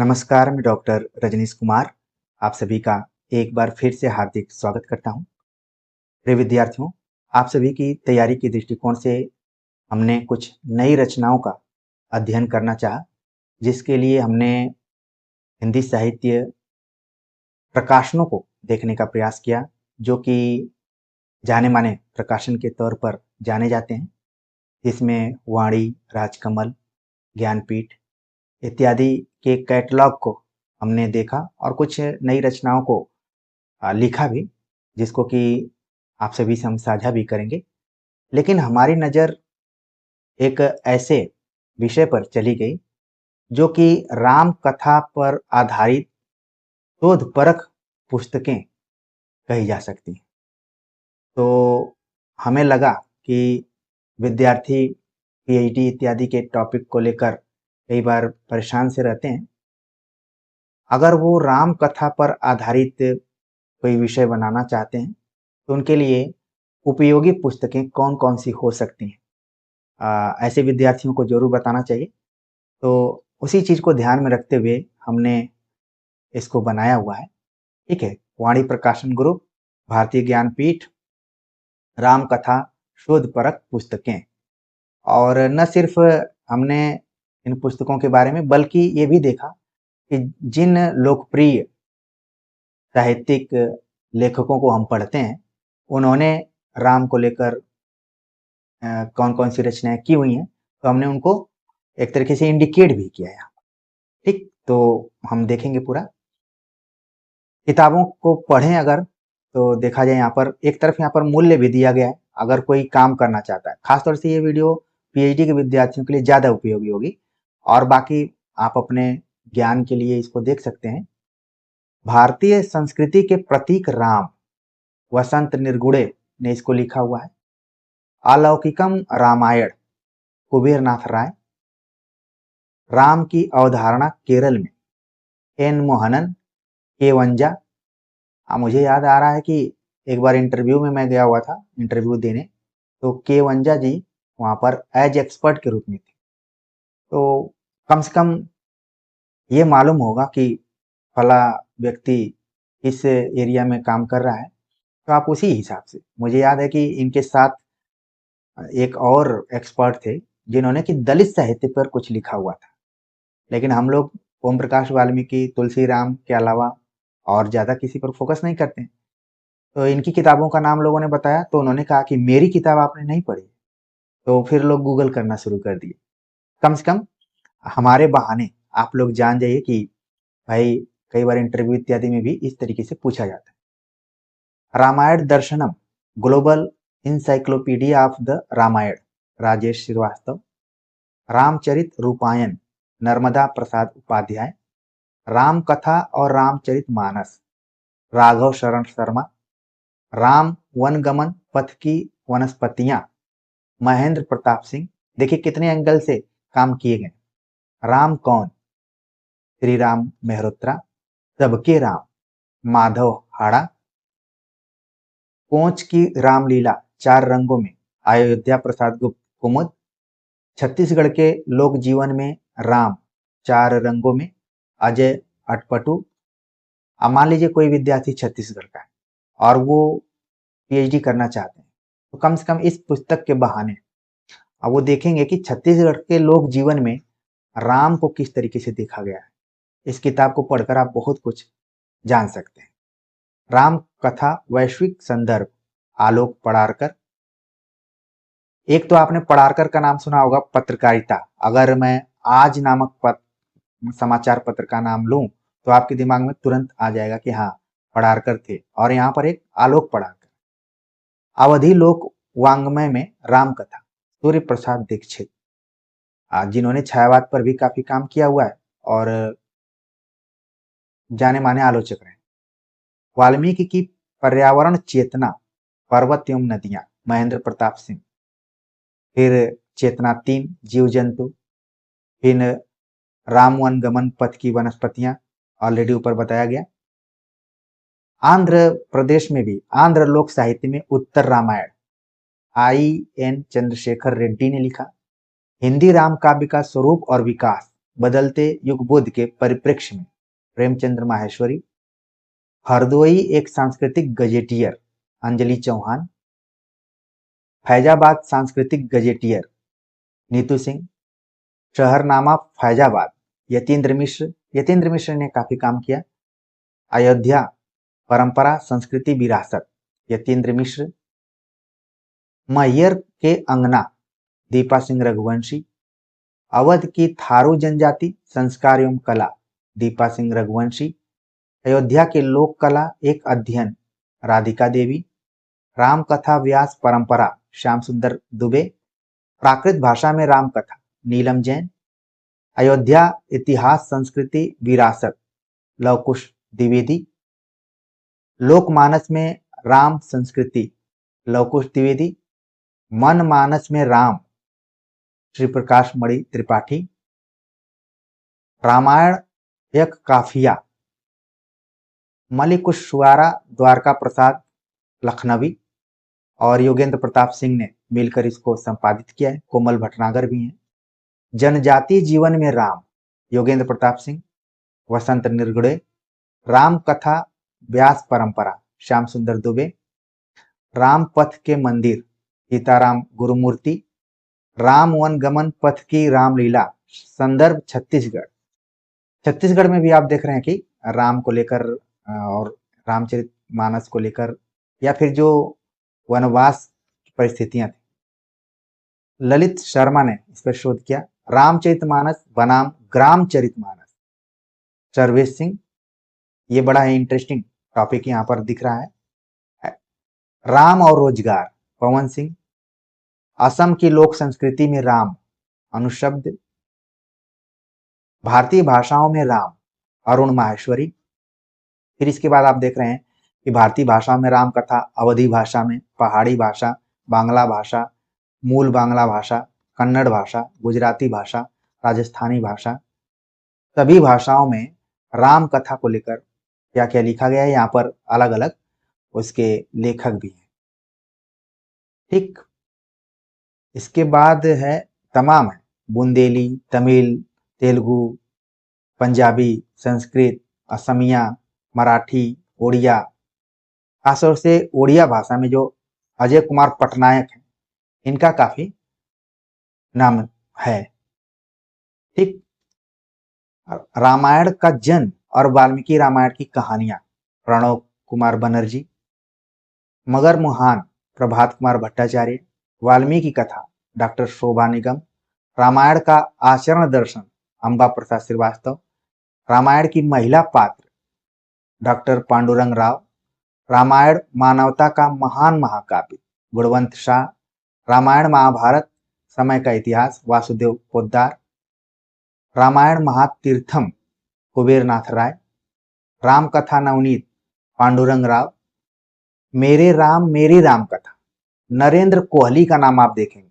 नमस्कार, मैं डॉक्टर रजनीश कुमार आप सभी का एक बार फिर से हार्दिक स्वागत करता हूं। प्रिय विद्यार्थियों, आप सभी की तैयारी के दृष्टिकोण से हमने कुछ नई रचनाओं का अध्ययन करना चाहा, जिसके लिए हमने हिंदी साहित्य प्रकाशनों को देखने का प्रयास किया, जो कि जाने-माने प्रकाशन के तौर पर जाने जाते हैं। इसमें वाणी, राजकमल, ज्ञानपीठ इत्यादि के कैटलॉग को हमने देखा और कुछ नई रचनाओं को लिखा भी, जिसको कि आप सभी से हम साझा भी करेंगे। लेकिन हमारी नज़र एक ऐसे विषय पर चली गई, जो कि राम कथा पर आधारित शोधपरक पुस्तकें कही जा सकती हैं। तो हमें लगा कि विद्यार्थी पीएचडी इत्यादि के टॉपिक को लेकर कई बार परेशान से रहते हैं। अगर वो राम कथा पर आधारित कोई विषय बनाना चाहते हैं, तो उनके लिए उपयोगी पुस्तकें कौन-कौन सी हो सकती हैं? ऐसे विद्यार्थियों को ज़रूर बताना चाहिए। तो उसी चीज़ को ध्यान में रखते हुए हमने इसको बनाया हुआ है, ठीक है? वाणी प्रकाशन ग्रुप, भारतीय ज्ञानपीठ, राम कथा शोधपरक पुस्तकें। और न सिर्फ हमने इन पुस्तकों के बारे में, बल्कि ये भी देखा कि जिन लोकप्रिय साहित्यिक लेखकों को हम पढ़ते हैं, उन्होंने राम को लेकर कौन-कौन सी रचनाएँ की हुई हैं, तो हमने उनको एक तरीके से इंडिकेट भी किया है। ठीक? तो हम देखेंगे पूरा। किताबों को पढ़ें अगर, तो देखा जाए यहाँ पर एक तरफ यहाँ पर मूल्य भी दिया गया है, अगर कोई काम करना चाहता है। खासतौर से ये वीडियो पीएचडी के विद्यार्थियों के लिए ज़्यादा उपयोगी होगी और बाकी आप अपने ज्ञान के लिए इसको देख सकते हैं। भारतीय संस्कृति के प्रतीक राम, वसंत निरगुडे ने इसको लिखा हुआ है। अलौकिकम रामायण, कुबेर नाथ राय। राम की अवधारणा केरल में, एन मोहनन, केवंजा। मुझे याद आ रहा है कि एक बार इंटरव्यू में मैं गया हुआ था, इंटरव्यू देने, तो केवंजा जी वहाँ पर एज एक्सपर्ट के रूप में थे। तो कम से कम ये मालूम होगा कि फला व्यक्ति इस एरिया में काम कर रहा है, तो आप उसी हिसाब से। मुझे याद है कि इनके साथ एक और एक्सपर्ट थे, जिन्होंने कि दलित साहित्य पर कुछ लिखा हुआ था। लेकिन हम लोग ओम प्रकाश वाल्मीकि, तुलसी राम के अलावा और ज़्यादा किसी पर फोकस नहीं करते हैं। तो इनकी किताबों का नाम लोगों ने बताया, तो उन्होंने कहा कि मेरी किताब आपने नहीं पढ़ी। तो फिर लोग गूगल करना शुरू कर दिए। कम से कम हमारे बहाने आप लोग जान जाइए कि भाई, कई बार इंटरव्यू इत्यादि में भी इस तरीके से पूछा जाता है। Ramayana Darshanam, global encyclopedia of the Ramayana, Rajesh Srivastava. Ramcharit Rupayan, Narmada Prasad Upadhyay. Ram कथा और रामचरित मानस, राघव शरण शर्मा। राम वनगमन पथ की वनस्पतियां, महेंद्र प्रताप सिंह। देखिए कितने एंगल से काम किए गए। राम कौन, श्री राम मेहरोत्रा। सबके राम, माधव हाड़ा। कोंच की रामलीला चार रंगों में, अयोध्या प्रसाद गुप्त कुमुद। छत्तीसगढ़ के लोक जीवन में राम चार रंगों में, अजय अटपटू। अब मान लीजिए कोई विद्यार्थी छत्तीसगढ़ का है और वो पीएचडी करना चाहते हैं, तो कम से कम इस पुस्तक के बहाने अब वो देखेंगे कि छत्तीसगढ़ के लोक जीवन में राम को किस तरीके से देखा गया है। इस किताब को पढ़कर आप बहुत कुछ जान सकते हैं। राम कथा वैश्विक संदर्भ, आलोक पडारकर। एक तो आपने पडारकर का नाम सुना होगा, पत्रकारिता। अगर मैं आज नामक समाचार पत्र का नाम लूं, तो आपके दिमाग में तुरंत आ जाएगा कि हाँ, पडारकर थे। और यहाँ पर एक आलोक पडारकर। अवधि लोक वाङ्मय में राम कथा, सूर्य प्रसाद दीक्षित, जिन्होंने छायावाद पर भी काफी काम किया हुआ है और जाने माने आलोचक रहे। वाल्मीकि की पर्यावरण चेतना, पर्वत एवं नदियां, महेंद्र प्रताप सिंह। फिर चेतना 3, जीव जंतु। फिर राम वन गमन पथ की वनस्पतियां, ऑलरेडी ऊपर बताया गया। आंध्र प्रदेश में भी, आंध्र लोक साहित्य में उत्तर रामायण, आई एन चंद्रशेखर रेड्डी ने लिखा। हिंदी राम काव्य का स्वरूप और विकास, बदलते युग बोध के परिप्रेक्ष्य में प्रेमचंद्र माहेश्वरी, हरदोई एक सांस्कृतिक गजेटियर अंजलि चौहान, फैजाबाद सांस्कृतिक गजेटियर नीतू सिंह, शहरनामा फैजाबाद यतीन्द्र मिश्र ने काफी काम किया, अयोध्या परंपरा संस्कृति विरासत यतीन्द्र मिश्र, मैयर के अंगना दीपा सिंह रघुवंशी, अवध की थारू जनजाति संस्कार एवं कला दीपा सिंह रघुवंशी, अयोध्या के लोक कला एक अध्ययन राधिका देवी, राम कथा व्यास परंपरा श्याम सुंदर दुबे, प्राकृत भाषा में राम कथा नीलम जैन, अयोध्या इतिहास संस्कृति विरासत लवकुश द्विवेदी, लोकमानस में राम संस्कृति लवकुश द्विवेदी, मन मानस में राम श्री प्रकाश मणि त्रिपाठी, रामायण एक काफिया मलिकुशवारा द्वारका प्रसाद लखनवी, और योगेंद्र प्रताप सिंह ने मिलकर इसको संपादित किया है, कोमल भटनागर भी हैं। जनजातीय जीवन में राम योगेंद्र प्रताप सिंह, वसंत निर्गुड़े, राम कथा व्यास परंपरा श्याम सुंदर दुबे, राम पथ के मंदिर सीताराम गुरुमूर्ति, राम वन गमन पथ की रामलीला संदर्भ छत्तीसगढ़ में भी आप देख रहे हैं कि राम को लेकर और रामचरित मानस को लेकर या फिर जो वनवास की परिस्थितियां थी, ललित शर्मा ने इस पर शोध किया। रामचरितमानस बनाम ग्रामचरितमानस सर्वेश सिंह, ये बड़ा ही इंटरेस्टिंग टॉपिक यहाँ पर दिख रहा है। राम और रोजगार पवन सिंह, असम की लोक संस्कृति में राम अनुशब्द, भारतीय भाषाओं में राम अरुण माहेश्वरी। फिर इसके बाद आप देख रहे हैं कि भारतीय भाषा में राम कथा अवधी भाषा में, पहाड़ी भाषा, बांग्ला भाषा, मूल बांग्ला भाषा, कन्नड़ भाषा, गुजराती भाषा, राजस्थानी भाषा, सभी भाषाओं में राम कथा को लेकर क्या क्या लिखा गया है, यहाँ पर अलग अलग उसके लेखक भी हैं। ठीक, इसके बाद है तमाम है बुंदेली, तमिल, तेलुगु, पंजाबी, संस्कृत, असमिया, मराठी, ओडिया, खासतौर से ओडिया भाषा में जो अजय कुमार पटनायक हैं, इनका काफी नाम है। ठीक, रामायण का जन्म और वाल्मीकि रामायण की कहानियां प्रणव कुमार बनर्जी, मगर मुहान प्रभात कुमार भट्टाचार्य, वाल्मीकि कथा डॉक्टर शोभा निगम, रामायण का आचरण दर्शन अंबा प्रसाद श्रीवास्तव, रामायण की महिला पात्र डॉक्टर पांडुरंग राव, रामायण मानवता का महान महाकाव्य गुणवंत शाह, रामायण महाभारत समय का इतिहास वासुदेव पोद्दार, रामायण महातीर्थम कुबेरनाथ राय, राम कथा नवनीत पांडुरंग राव, मेरे राम मेरी राम कथा नरेंद्र कोहली का नाम आप देखेंगे।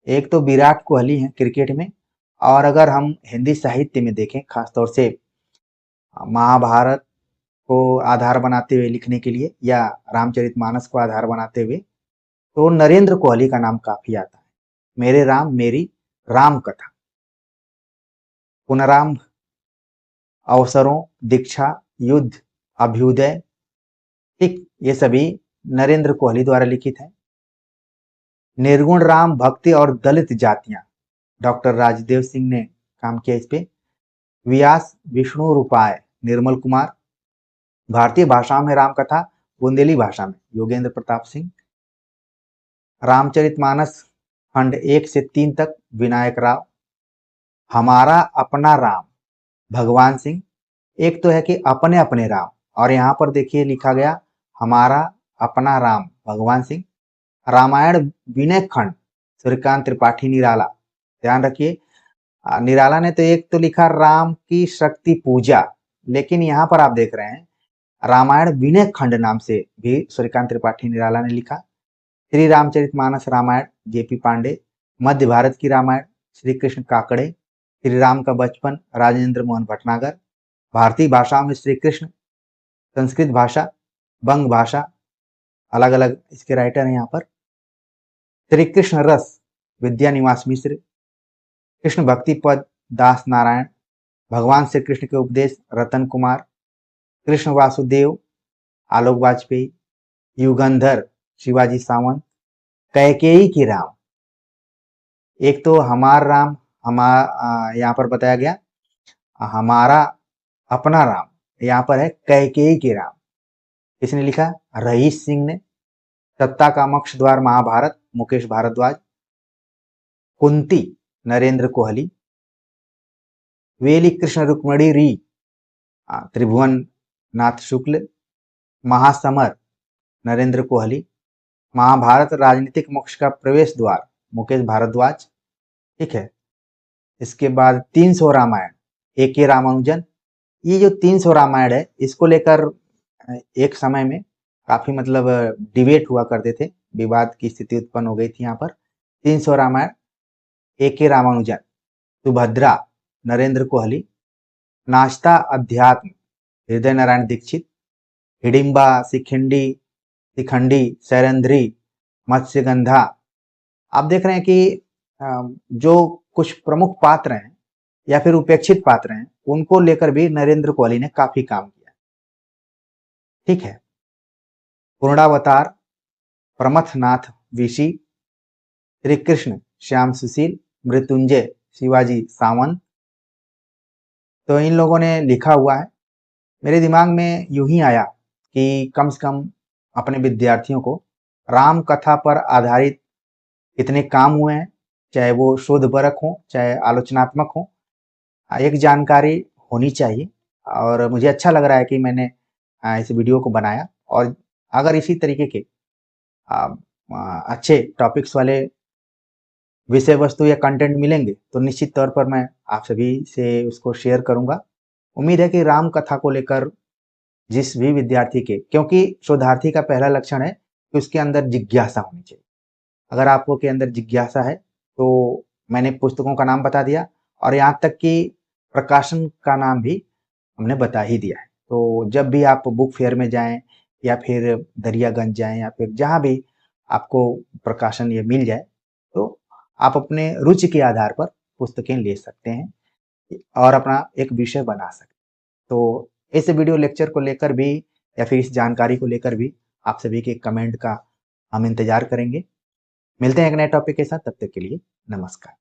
एक तो विराट कोहली हैं क्रिकेट में, और अगर हम हिंदी साहित्य में देखें खासतौर से महाभारत को आधार बनाते हुए लिखने के लिए या रामचरितमानस को आधार बनाते हुए, तो नरेंद्र कोहली का नाम काफी आता है। मेरे राम मेरी राम कथा, पुनरारंभ, अवसरों, दीक्षा, युद्ध, अभ्युदय, ठीक, ये सभी नरेंद्र कोहली द्वारा लिखित है। निर्गुण राम भक्ति और दलित जातियां डॉक्टर राजदेव सिंह ने काम किया इस पे। व्यास विष्णु रूपाय निर्मल कुमार, भारतीय भाषाओं में राम कथा बुंदेली भाषा में योगेंद्र प्रताप सिंह, रामचरितमानस खंड 1 से 3 तक विनायक राव, हमारा अपना राम भगवान सिंह। एक तो है कि अपने अपने राम, और यहाँ पर देखिए लिखा गया हमारा अपना राम भगवान सिंह। रामायण विनय खंड सूर्यकांत त्रिपाठी निराला, ध्यान रखिए निराला ने तो एक तो लिखा राम की शक्ति पूजा, लेकिन यहाँ पर आप देख रहे हैं रामायण विनय खंड नाम से भी सूर्यकांत त्रिपाठी निराला ने लिखा। श्री रामचरितमानस रामायण जेपी पांडे, मध्य भारत की रामायण श्री कृष्ण काकड़े, श्री राम का बचपन राजेंद्र मोहन भटनागर, भारतीय भाषाओं में श्री कृष्ण, संस्कृत भाषा बंग भाषा, अलग अलग इसके राइटर हैं यहाँ पर। श्री कृष्ण रस विद्या निवास मिश्र, कृष्ण भक्ति पद दास नारायण, भगवान श्री कृष्ण के उपदेश रतन कुमार, कृष्ण वासुदेव आलोक वाजपेयी, युगंधर शिवाजी सावंत, कैकेयी की राम। एक तो हमार राम, यहाँ पर बताया गया हमारा अपना राम, यहाँ पर है कैकेयी की राम। इसने लिखा रईस सिंह ने। सत्ता का मोक्ष द्वार महाभारत मुकेश भारद्वाज। कुंती नरेंद्र कोहली। वेली कृष्ण रुक्मणी री त्रिभुवन नाथ शुक्ल। महासमर नरेंद्र कोहली। महाभारत राजनीतिक मोक्ष का प्रवेश द्वार मुकेश भारद्वाज। ठीक है। इसके बाद 300 रामायण A.K. रामानुजन। ये जो 300 रामायण है इसको लेकर एक समय में काफी मतलब डिबेट हुआ करते थे, विवाद की स्थिति उत्पन्न हो गई थी यहाँ पर। 300 रामायण A.K. रामानुजन। सुभद्रा नरेंद्र कोहली। नाश्ता अध्यात्म हृदय नारायण दीक्षित। हिडिंबा शिखंडी शैलेंद्री मत्स्यगंधा। आप देख रहे हैं कि जो कुछ प्रमुख पात्र हैं या फिर उपेक्षित पात्र हैं उनको लेकर भी नरेंद्र कोहली ने काफी काम किया। ठीक है। पूर्णावतार प्रमथनाथ ऋषि। श्री कृष्ण श्याम सुशील। मृत्युंजय शिवाजी सावंत। तो इन लोगों ने लिखा हुआ है। मेरे दिमाग में यूं ही आया कि कम से कम अपने विद्यार्थियों को राम कथा पर आधारित कितने काम हुए हैं, चाहे वो शोधपरक हो चाहे आलोचनात्मक हो, एक जानकारी होनी चाहिए। और मुझे अच्छा लग रहा है कि मैंने इस वीडियो को बनाया। और अगर इसी तरीके के अच्छे टॉपिक्स वाले विषय वस्तु या कंटेंट मिलेंगे तो निश्चित तौर पर मैं आप सभी से उसको शेयर करूंगा। उम्मीद है कि राम कथा को लेकर जिस भी विद्यार्थी के, क्योंकि शोधार्थी का पहला लक्षण है कि उसके अंदर जिज्ञासा होनी चाहिए। अगर आपको के अंदर जिज्ञासा है तो मैंने पुस्तकों का नाम बता दिया और यहाँ तक कि प्रकाशन का नाम भी हमने बता ही दिया है। तो जब भी आप बुक फेयर में जाएं या फिर दरियागंज जाएं या फिर जहां भी आपको प्रकाशन ये मिल जाए तो आप अपने रुचि के आधार पर पुस्तकें ले सकते हैं और अपना एक विषय बना सकते हैं। तो इस वीडियो लेक्चर को लेकर भी या फिर इस जानकारी को लेकर भी आप सभी के कमेंट का हम इंतजार करेंगे। मिलते हैं एक नए टॉपिक के साथ, तब तक के लिए नमस्कार।